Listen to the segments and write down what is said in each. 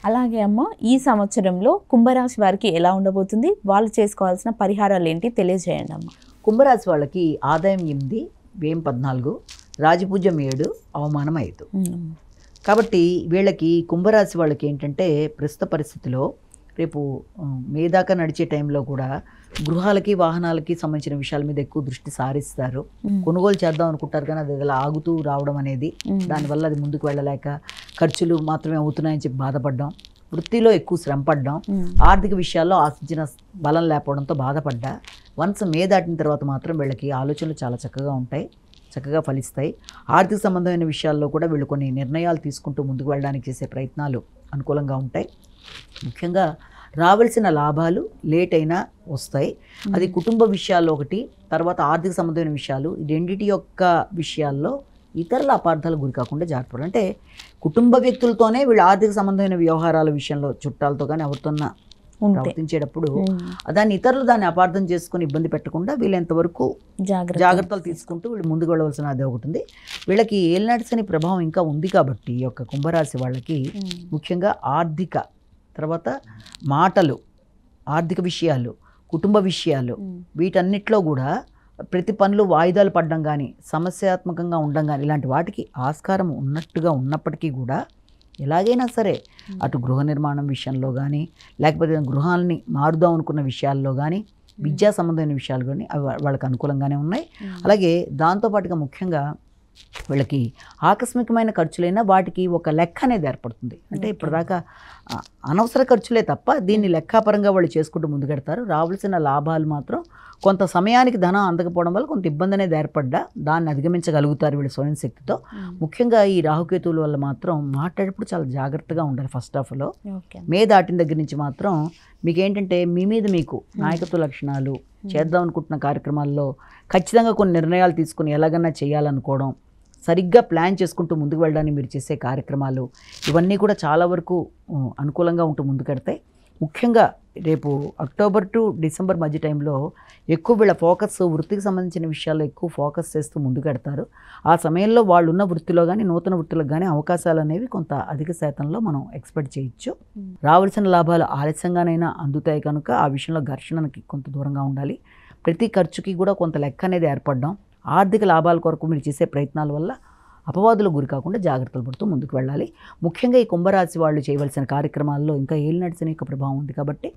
అలాగే అమ్మ, ఈ సంవత్సరంలో కుంభరాశి వారికి ఎలా ఉండబోతుంది, వాళ్ళు చేసుకోవాల్సిన పరిహారాలు ఏంటి తెలియజేయండి అమ్మ. కుంభరాశి వాళ్ళకి ఆదాయం 8, వ్యయం 14, రాజపూజ్యం 7, అవమానం 5. కాబట్టి వీళ్ళకి కుంభరాశి వాళ్ళకి ఏంటంటే ప్రస్తుత పరిస్థితిలో రేపు మే దాకా నడిచే టైంలో కూడా గృహాలకి వాహనాలకి సంబంధించిన విషయాల మీద ఎక్కువ దృష్టి సారిస్తారు. కొనుగోలు చేద్దాం అనుకుంటారు కానీ అది ఇలా ఆగుతూ రావడం అనేది, దానివల్ల అది ముందుకు వెళ్ళలేక ఖర్చులు మాత్రమే అవుతున్నాయని చెప్పి బాధపడ్డాం, వృత్తిలో ఎక్కువ శ్రమ పడ్డాం, ఆర్థిక విషయాల్లో ఆశించిన బలం లేకపోవడంతో బాధపడ్డా. వన్స్ మే దాటిన తర్వాత మాత్రం వీళ్ళకి ఆలోచనలు చాలా చక్కగా ఉంటాయి, చక్కగా ఫలిస్తాయి. ఆర్థిక సంబంధమైన విషయాల్లో కూడా వీళ్ళు కొన్ని నిర్ణయాలు తీసుకుంటూ ముందుకు వెళ్ళడానికి చేసే ప్రయత్నాలు అనుకూలంగా ఉంటాయి. ముఖ్యంగా రావాల్సిన లాభాలు లేట్ అయినా వస్తాయి. అది కుటుంబ విషయాల్లో ఒకటి, తర్వాత ఆర్థిక సంబంధమైన విషయాలు, ఈ రెండింటి యొక్క విషయాల్లో ఇతరుల అపార్థాలు గురి కాకుండా జాగ్రత్త. అంటే కుటుంబ వ్యక్తులతోనే వీళ్ళు ఆర్థిక సంబంధమైన వ్యవహారాల విషయంలో చుట్టాలతో కానీ ఎవరితోన్నా ప్రవర్తించేటప్పుడు దాన్ని ఇతరులు దాన్ని అపార్థం చేసుకుని ఇబ్బంది పెట్టకుండా వీళ్ళెంతవరకు జాగ్రత్తలు తీసుకుంటూ వీళ్ళు ముందుకు వెళ్ళవలసిన అది ఒకటి ఉంది. వీళ్ళకి ఏలినాటి శని ప్రభావం ఇంకా ఉంది కాబట్టి ఈ యొక్క కుంభరాశి వాళ్ళకి ముఖ్యంగా ఆర్థిక, తర్వాత మాటలు, ఆర్థిక విషయాలు, కుటుంబ విషయాలు, వీటన్నిటిలో కూడా ప్రతి పనులు వాయిదాలు పడడం కానీ, సమస్యాత్మకంగా ఉండడం కానీ, ఇలాంటి వాటికి ఆస్కారం ఉన్నట్టుగా ఉన్నప్పటికీ కూడా ఎలాగైనా సరే అటు గృహ నిర్మాణం విషయంలో కానీ, లేకపోతే గృహాలని మారుదాం అనుకున్న విషయాల్లో కానీ, విద్యా సంబంధమైన విషయాలు కానీ అవి వాళ్ళకి అనుకూలంగానే ఉన్నాయి. అలాగే దాంతోపాటుగా ముఖ్యంగా వీళ్ళకి ఆకస్మికమైన ఖర్చులైనా వాటికి ఒక లెక్క అనేది ఏర్పడుతుంది. అంటే ఇప్పటిదాకా అనవసర ఖర్చులే తప్ప దీన్ని లెక్కాపరంగా వాళ్ళు చేసుకుంటూ ముందుకెడతారు. రావాల్సిన లాభాలు మాత్రం కొంత సమయానికి ధనం అందకపోవడం వల్ల కొంత ఇబ్బంది అనేది ఏర్పడ్డా దాన్ని అధిగమించగలుగుతారు వీళ్ళు స్వయం శక్తితో. ముఖ్యంగా ఈ రాహుకేతువుల వల్ల మాత్రం మాట్లాడేటప్పుడు చాలా జాగ్రత్తగా ఉండాలి. ఫస్ట్ హాఫ్లో మే దాటిన దగ్గర నుంచి మాత్రం మీకు ఏంటంటే మీ మీద మీకు నాయకత్వ లక్షణాలు, చేద్దాం అనుకుంటున్న కార్యక్రమాల్లో ఖచ్చితంగా కొన్ని నిర్ణయాలు తీసుకుని ఎలాగన్నా చేయాలనుకోవడం, సరిగ్గా ప్లాన్ చేసుకుంటూ ముందుకు వెళ్ళడానికి మీరు చేసే కార్యక్రమాలు, ఇవన్నీ కూడా చాలా వరకు అనుకూలంగా ఉంటూ ముందుకెడతాయి. ముఖ్యంగా రేపు అక్టోబర్ టు డిసెంబర్ మధ్య టైంలో ఎక్కువ వీళ్ళ ఫోకస్ వృత్తికి సంబంధించిన విషయాల్లో ఎక్కువ ఫోకస్ చేస్తూ ముందుకెడతారు. ఆ సమయంలో వాళ్ళు ఉన్న వృత్తిలో కానీ నూతన వృత్తులకు కానీ అవకాశాలు అనేవి కొంత అధిక శాతంలో మనం ఎక్స్పెక్ట్ చేయొచ్చు. రావాల్సిన లాభాలు ఆలస్యంగానైనా అందుతాయి కనుక ఆ విషయంలో ఘర్షణకి కొంత దూరంగా ఉండాలి. ప్రతి ఖర్చుకి కూడా కొంత లెక్క అనేది ఏర్పడడం, ఆర్థిక లాభాల కొరకు మీరు చేసే ప్రయత్నాల వల్ల అపవాదులకు గురి కాకుండా జాగ్రత్తలు పడుతూ ముందుకు వెళ్ళాలి. ముఖ్యంగా ఈ కుంభరాశి వాళ్ళు చేయవలసిన కార్యక్రమాల్లో ఇంకా ఏలినాటి శని యొక్క ప్రభావం ఉంది కాబట్టి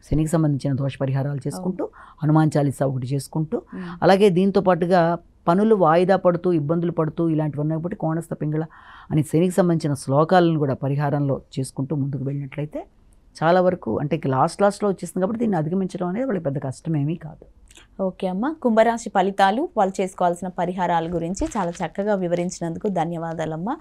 శనికి సంబంధించిన దోష పరిహారాలు చేసుకుంటూ, హనుమాన్ చాలీసా ఒకటి చేసుకుంటూ, అలాగే దీంతో పాటుగా పనులు వాయిదా పడుతూ ఇబ్బందులు పడుతూ ఇలాంటివన్నీ కాబట్టి కోణస్థ పింగళ అని శనికి సంబంధించిన శ్లోకాలను కూడా పరిహారంలో చేసుకుంటూ ముందుకు వెళ్ళినట్లయితే చాలా వరకు అంటే లాస్ట్లో వచ్చేస్తుంది కాబట్టి దీన్ని అధిగమించడం అనేది వాళ్ళకి పెద్ద కష్టమేమీ కాదు. ఓకే అమ్మ, కుంభరాశి ఫలితాలు, వాళ్ళు చేసుకోవాల్సిన పరిహారాల గురించి చాలా చక్కగా వివరించినందుకు ధన్యవాదాలమ్మా.